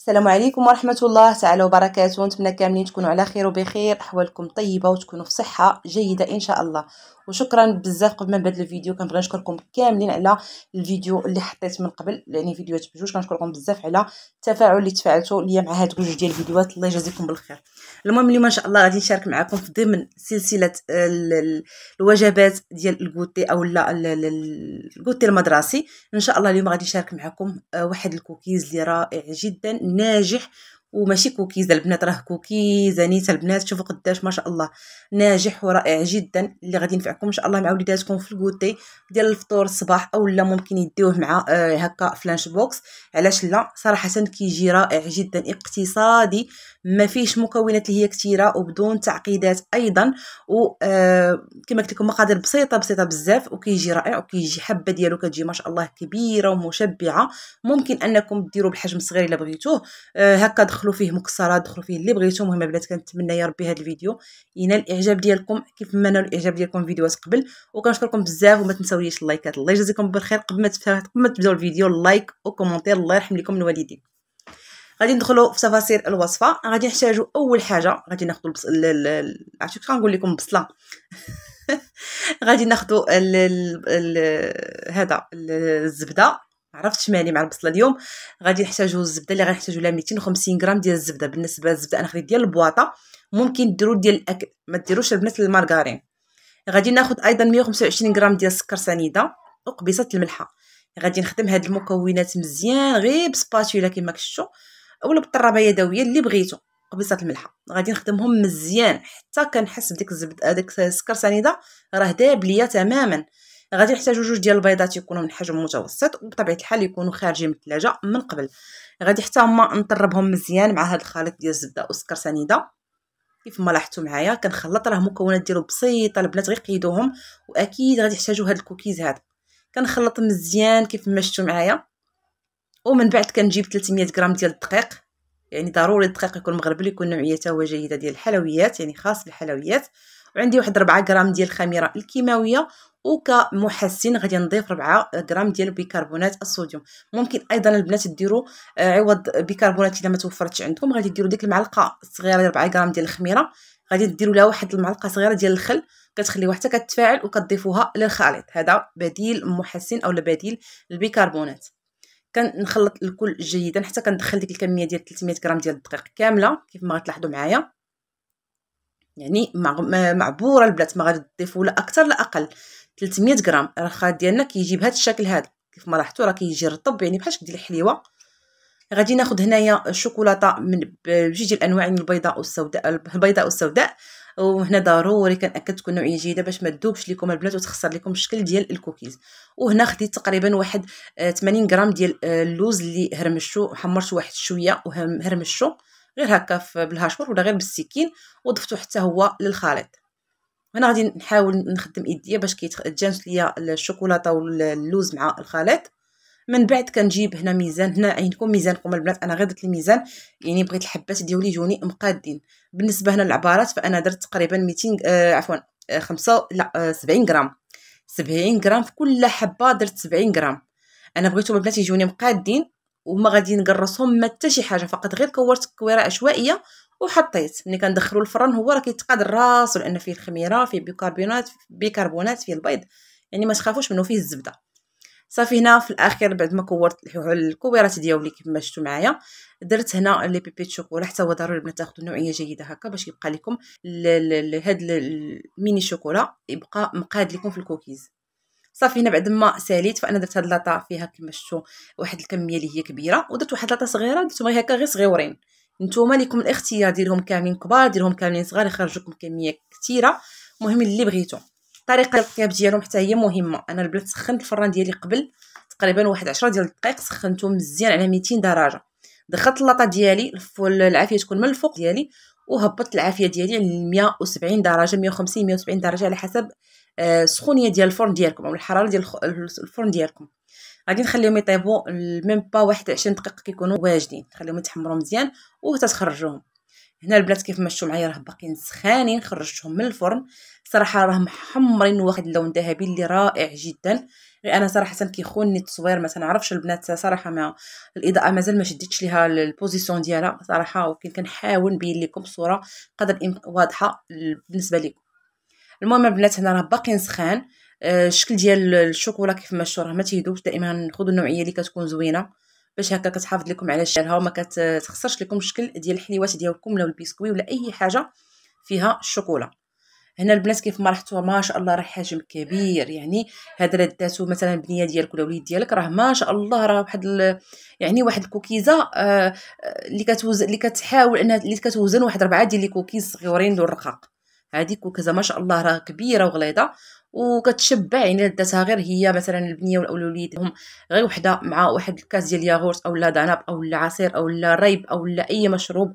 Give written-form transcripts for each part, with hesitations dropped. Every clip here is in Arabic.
السلام عليكم ورحمة الله تعالى وبركاته. نتمنى كاملين تكونوا على خير وبخير، أحوالكم طيبة وتكونوا في صحة جيدة إن شاء الله. وشكرا بزاف. قبل ما نبدا الفيديو كنبغي نشكركم كاملين على الفيديو اللي حطيت من قبل، يعني فيديوهات بجوج. كنشكركم بزاف على التفاعل اللي تفاعلتوا ليا مع هاد جوج ديال الفيديوهات، الله يجازيكم بالخير. المهم اليوم ان شاء الله غادي نشارك معكم في ضمن سلسله الوجبات ديال الكوتي او لا الكوتي المدرسي. ان شاء الله اليوم غادي نشارك معكم واحد الكوكيز اللي رائع جدا ناجح، وماشي كوكيز البنات، راه كوكيز نيته البنات. شوفوا قداش ما شاء الله ناجح ورائع جدا، اللي غادي ينفعكم ان شاء الله مع وليداتكم في الكوتي ديال الفطور الصباح، او لا ممكن يديوه مع هكا فلانش بوكس. علاش لا؟ صراحه كيجي رائع جدا، اقتصادي، ما فيش مكونات اللي هي كثيره وبدون تعقيدات ايضا، و كما قلت لكم مقادير بسيطه بزاف، وكيجي رائع، وكيجي حبه ديالو كتجي ما شاء الله كبيره ومشبعه. ممكن انكم ديروا بحجم صغير الا بغيتوه، هكا دخلوا فيه مكسرات، دخلوا فيه اللي بغيتو. المهم البنات كنتمنى يا ربي هذا الفيديو ينال الاعجاب ديالكم كيف ما نالوا الاعجاب ديالكم في فيديوهات قبل. وكنشكركم بزاف، وما تنساوليش اللايكات. الله يجازيكم بالخير. قبل ما تبداو الفيديو لايك وكومونتير، الله يرحم لكم الوالدين. غادي ندخلوا في تفاصيل الوصفه. غادي نحتاجوا اول حاجه، غادي ناخذوا عرفتوا كيف غنقول لكم بصله غادي ناخذوا هذا الزبده. عرفتش مالي مع البصله اليوم. غادي نحتاجوا الزبده اللي غنحتاجوا لها 250 غرام ديال الزبده. بالنسبه للزبده انا خديت ديال البواطه، ممكن ديروا ديال الاكل، ما ديروش البنات المارغرين. غادي ناخذ ايضا 125 غرام ديال السكر سنيده وقبيصه الملحه. غادي نخدم هاد المكونات مزيان غير بسباتولا كما كشفتوا، اولا بالطرابه يدويه اللي بغيتو. قبيصه الملحه غادي نخدمهم مزيان حتى كنحس بديك الزبده، هذاك السكر سنيده راه داب ليا تماما. غادي نحتاجو جوج ديال البيضات يكونوا من حجم متوسط، وبطبيعه الحال يكونوا خارجين من الثلاجه من قبل. غادي حتى هما نطربهم مزيان مع هذا الخليط ديال الزبده والسكر سنيده. كيف ما لاحظتوا معايا كنخلط، راه مكونات ديالو بسيطه البنات، غير قيدوهم. واكيد غادي تحتاجوا هذا الكوكيز هذا. كنخلط مزيان كيف ما شفتوا معايا. ومن بعد كنجيب 300 غرام ديال الدقيق، يعني ضروري الدقيق يكون مغربل، يكون نوعيته هو جيده ديال الحلويات، يعني خاص بالحلويات. وعندي واحد 4 غرام ديال الخميره الكيماويه، وكمحسن غادي نضيف 4 غرام ديال بيكربونات الصوديوم. ممكن ايضا البنات ديروا عوض بيكربونات الا ما توفرتش عندكم، غادي ديروا ديك المعلقه الصغيره ديال 4 غرام ديال الخميره، غادي ديروا لها واحد المعلقه صغيره ديال الخل، كتخليوها حتى كتفاعل وكتضيفوها للخليط. هذا بديل محسن اولا بديل البيكربونات. كنخلط الكل جيدا حتى كندخل ديك الكميه ديال 300 غرام ديال الدقيق كامله كيف ما غتلاحظوا معايا، يعني معبوره البنات، ما غادي تضيفوا لا اكثر لا اقل. 300 غرام راه الخليط ديالنا كيجي بهذا الشكل هذا كيف ما لاحظتوا، راه كيجي رطب يعني بحال شكل ديال الحليوه. غادي ناخذ هنايا الشوكولاته من بجوج ديال الانواع، يعني البيضاء والسوداء. وهنا ضروري كنأكد تكون نوعيه جيده باش ما تذوبش لكم البنات وتخسر لكم الشكل ديال الكوكيز. وهنا خديت تقريبا واحد 80 غرام ديال اللوز اللي هرمشته وحمرته واحد شويه وهرمشته غير هكا بالهاشور ولا غير بالسكين، وضفته حتى هو للخليط. هنا غادي نحاول نخدم ايديا باش كيتجانس ليا الشوكولاته واللوز مع الخليط. من بعد كنجيب هنا ميزان، هنا عندكم ميزانكم البنات، انا غير درت الميزان، يعني بغيت الحبات ديالي يجوني مقادين. بالنسبه هنا للعبارات فانا درت تقريبا 200 عفوا 5 لا 70 غرام. 70 غرام في كل حبه درت 70 غرام. انا بغيتهم البنات يجوني مقادين وما غادي نقرصهم ما حتى شي حاجه، فقط غير كورت كويره عشوائيه وحطيت. ملي كندخلوا الفران هو راه كيتقاد راسو، لان فيه الخميره، فيه بيكربونات، فيه البيض، يعني ما تخافوش منه، فيه الزبده. صافي هنا في الاخير بعد ما كورت الكويرات ديالي كيف شفتوا معايا، درت هنا لي بيبي شوكولا. حتى هو ضروري البنات تاخذوا نوعيه جيده هكا باش يبقى لكم هاد الميني شوكولا يبقى مقاد لكم في الكوكيز. صافي هنا بعد ما ساليت فانا درت هاد لاطا فيها كما شفتوا واحد الكميه اللي هي كبيره، ودرت واحد لاطا صغيره درتهم غير هكا غير صغيورين. نتوما لكم الاختيار، ديرهم كاملين كبار، ديرهم كاملين صغار، يخرجوكم كميه كثيره، المهم اللي بغيتو. طريقه الطياب ديالهم حتى هي مهمه. انا البنات سخنت الفران ديالي قبل تقريبا واحد 10 ديال الدقائق، سخنته مزيان على 200 درجه. دخلت اللاطه ديالي العافيه تكون من الفوق ديالي، وهبطت العافيه ديالي على 170 درجه، 150 170 درجه على حسب السخونيه ديال الفرن ديالكم او الحراره ديال الفرن ديالكم. غادي نخليهم يطيبوا ميم با 21 دقيقه كيكونوا واجدين، نخليهم يتحمروا مزيان وتتخرجوهم. هنا البنات كيف ما شفتوا معايا راه باقيين سخانين، خرجتهم من الفرن. صراحه راهم محمرين واحد اللون ذهبي اللي رائع جدا. انا صراحه كيخونني التصوير، ما تنعرفش البنات صراحه، ما الاضاءه مازال ما شديتش ليها البوزيسيون ديالها صراحه، ولكن كنحاول نبين لكم بصوره قدر واضحه بالنسبه لكم. المهم البنات هنا راه باقيين سخان. الشكل ديال الشوكولا كيف ما شفتوا راه ما تيذوبش. دائما خذوا النوعيه اللي كتكون زوينه باش هكا كتحافظ لكم على شكلها وما كتخسرش لكم الشكل ديال الحليوات ديالكم ولا البسكوي ولا اي حاجه فيها الشوكولا. هنا البنات كيف ما لاحظتوا ما شاء الله راه حجم كبير، يعني هذا رداتو مثلا البنيه ديالك ولا وليد ديالك راه ما شاء الله راه يعني واحد الكوكيزه اللي كتوزن، اللي كتحاول انها اللي كتوزن واحد 4 ديال لي كوكيز صغيورين دول الرقاق. هذه كوكيزه ما شاء الله راه كبيره وغليظه وكتشبع، يعني رداتها غير هي مثلا البنيه ولا الوليدهم غير وحده مع واحد الكاس ديال الياغورت او لا داناب او لا عصير او لا ريب او لا اي مشروب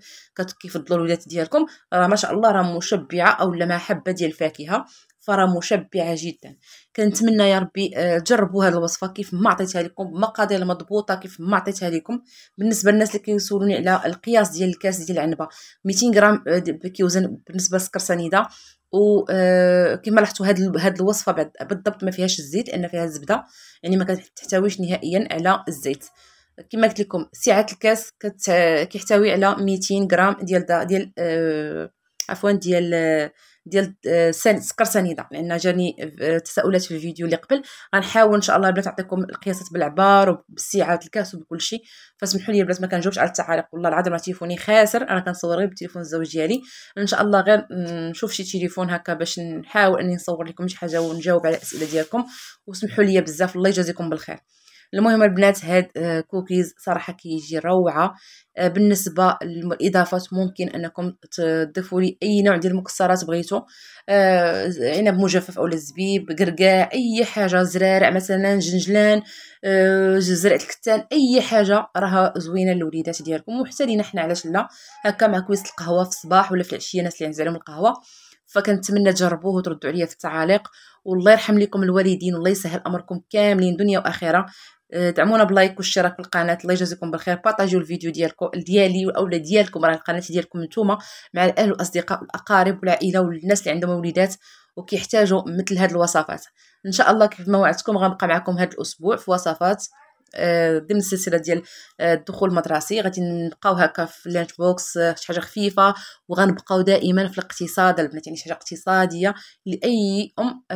كيفضلوا الوليدات ديالكم، راه ما شاء الله راه مشبعه، او لا حبه ديال الفاكهه فراه مشبعه جدا. كنتمنى يا ربي تجربوا هذه الوصفه كيف ما عطيتها لكم بمقادير مضبوطه كيف ما عطيتها لكم. بالنسبه للناس اللي كيسولوني على القياس ديال الكاس ديال العنبه، 200 غرام كيوزن بالنسبه للسكر سنيده. و كما لاحظتوا هاد الوصفه بالضبط ما فيهاش الزيت لان فيها الزبده، يعني ما كتحتويش نهائيا على الزيت. كما قلت لكم سعه الكاس كيحتوي على 200 غرام ديال عفوا ديال سكر سنيده، لان جاني تساؤلات في الفيديو اللي قبل. غنحاول ان شاء الله البنات نعطيكم القياسات بالعبار وبسعه الكاس وبكل شيء. فاسمحوا لي البنات ما كنجاوبش على التعاليق، والله العظيم راه تليفوني خاسر، انا كنصور غير بالتليفون الزوج ديالي. ان شاء الله غير نشوف شي تليفون هكا باش نحاول اني نصور لكم شي حاجه ونجاوب على الاسئله ديالكم. وسمحوا لي بزاف، الله يجازيكم بالخير. المهم البنات هاد كوكيز صراحه كيجي روعه. بالنسبه للاضافات ممكن انكم تضيفوا لي اي نوع ديال المكسرات بغيتو، عنب مجفف او الزبيب، قرقاع، اي حاجه، زرارع مثلا، جنجلان، زرعه الكتان، اي حاجه راها زوينه للوليدات ديالكم وحتى لينا حنا، علاش لا، هكا مع كويس القهوه في الصباح ولا في العشيه الناس اللي عزيز عليهم القهوه. فكنتمنى تجربوه وتردوا عليا في التعاليق، والله يرحم لكم الوالدين والله يسهل امركم كاملين دنيا واخره. دعمونا بلايك واشتراك في القناه، الله يجازيكم بالخير. بارطاجيو الفيديو ديالي او ديالكم، راه القناه ديالكم نتوما، مع الاهل والاصدقاء والاقارب والعائله والناس اللي عندهم وليدات وكيحتاجوا مثل هذه الوصفات. ان شاء الله كيف ما وعدتكم غنبقى معكم هذا الاسبوع في وصفات ضمن السلسله ديال الدخول المدرسي. غادي نبقاو هكا في اللانش بوكس شي حاجه خفيفه، وغنبقاو دائما في الاقتصاد البنات، يعني شي حاجه اقتصاديه لاي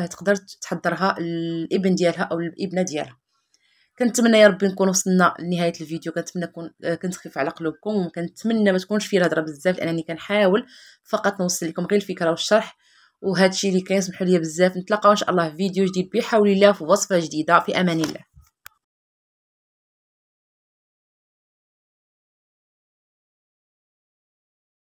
تقدر تحضرها الابن ديالها او الابنه ديالها. كنتمنى يا ربي نكون وصلنا لنهايه الفيديو، كنتمنى كنت خفيف على قلوبكم، وكنتمنى ما تكونش فيه الهضره بزاف لانني كنحاول فقط نوصل لكم غير الفكره والشرح. وهذا الشيء اللي كيسمحوا لي بزاف. نتلاقاو ان شاء الله في فيديو جديد بحول الله في وصفه جديده، في امان الله.